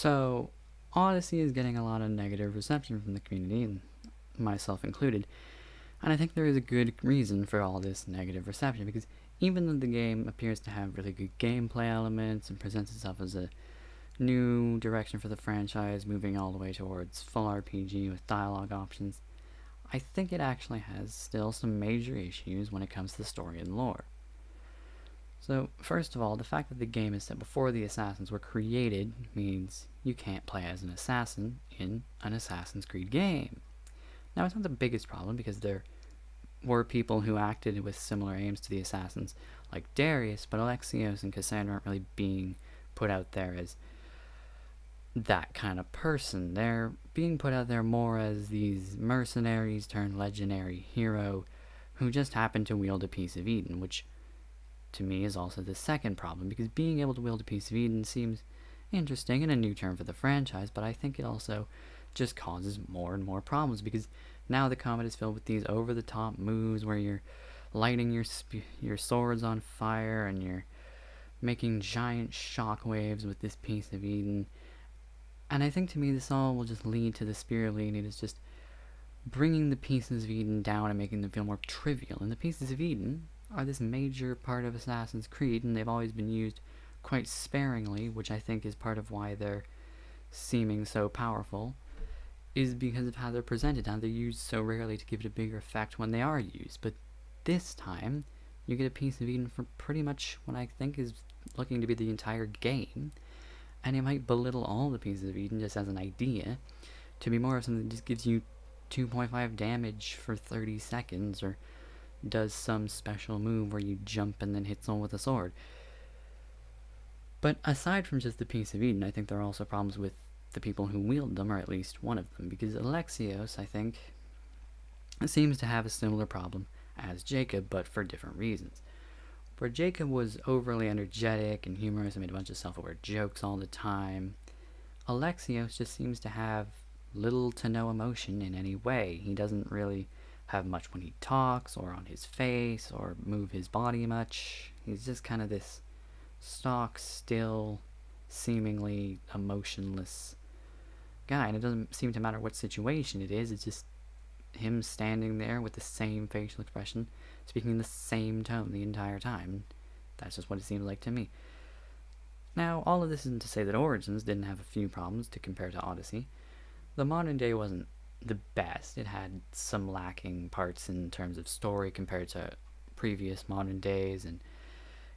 So, Odyssey is getting a lot of negative reception from the community, and myself included. And I think there is a good reason for all this negative reception, because even though the game appears to have really good gameplay elements and presents itself as a new direction for the franchise, moving all the way towards full RPG with dialogue options, I think it actually has still some major issues when it comes to the story and lore. So, first of all, the fact that the game is set before the assassins were created means you can't play as an assassin in an Assassin's Creed game. Now, it's not the biggest problem, because there were people who acted with similar aims to the assassins, like Darius, but Alexios and Cassandra aren't really being put out there as that kind of person. They're being put out there more as these mercenaries turned legendary hero who just happen to wield a piece of Eden, which to me is also the second problem, because being able to wield a piece of Eden seems interesting and a new term for the franchise, but I think it also just causes more and more problems, because now the combat is filled with these over-the-top moves where you're lighting your swords on fire and you're making giant shockwaves with this piece of Eden. And I think to me this all will just lead to the spirit of Eden is just bringing the pieces of Eden down and making them feel more trivial. And the pieces of Eden are this major part of Assassin's Creed, and they've always been used quite sparingly, which I think is part of why they're seeming so powerful, is because of how they're presented. Now, they're used so rarely to give it a bigger effect when they are used, but this time you get a piece of Eden for pretty much what I think is looking to be the entire game, and it might belittle all the pieces of Eden just as an idea to be more of something that just gives you 2.5 damage for 30 seconds, or does some special move where you jump and then hit someone with a sword. But aside from just the piece of Eden, I think there are also problems with the people who wield them, or at least one of them, because Alexios, I think, seems to have a similar problem as Jacob, but for different reasons. Where Jacob was overly energetic and humorous and made a bunch of self-aware jokes all the time, Alexios just seems to have little to no emotion in any way. He doesn't really have much when he talks, or on his face, or move his body much. He's just kind of this stock, still, seemingly emotionless guy, and it doesn't seem to matter what situation it is, it's just him standing there with the same facial expression, speaking in the same tone the entire time. That's just what it seems like to me. Now, all of this isn't to say that Origins didn't have a few problems to compare to Odyssey. The modern day wasn't the best. It had some lacking parts in terms of story compared to previous modern days, and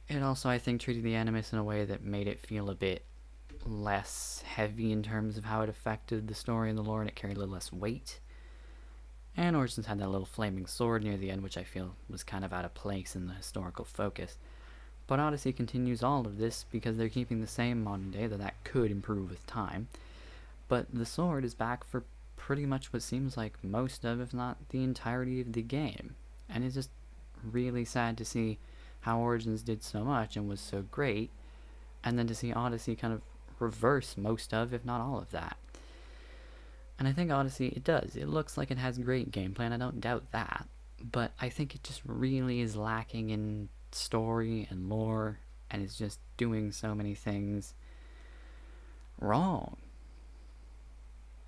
it also, I think, treated the Animus in a way that made it feel a bit less heavy in terms of how it affected the story and the lore, and it carried a little less weight. And Origins had that little flaming sword near the end, which I feel was kind of out of place in the historical focus. But Odyssey continues all of this because they're keeping the same modern day, though that could improve with time. But the sword is back for pretty much what seems like most of, if not the entirety of the game. And it's just really sad to see how Origins did so much and was so great, and then to see Odyssey kind of reverse most of, if not all of that. And I think Odyssey, it does. It looks like it has great gameplay, and I don't doubt that. But I think it just really is lacking in story and lore, and is just doing so many things wrong.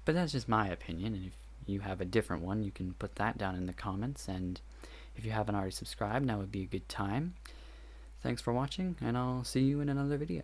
But that's just my opinion, and if you have a different one, you can put that down in the comments, and if you haven't already subscribed, now would be a good time. Thanks for watching, and I'll see you in another video.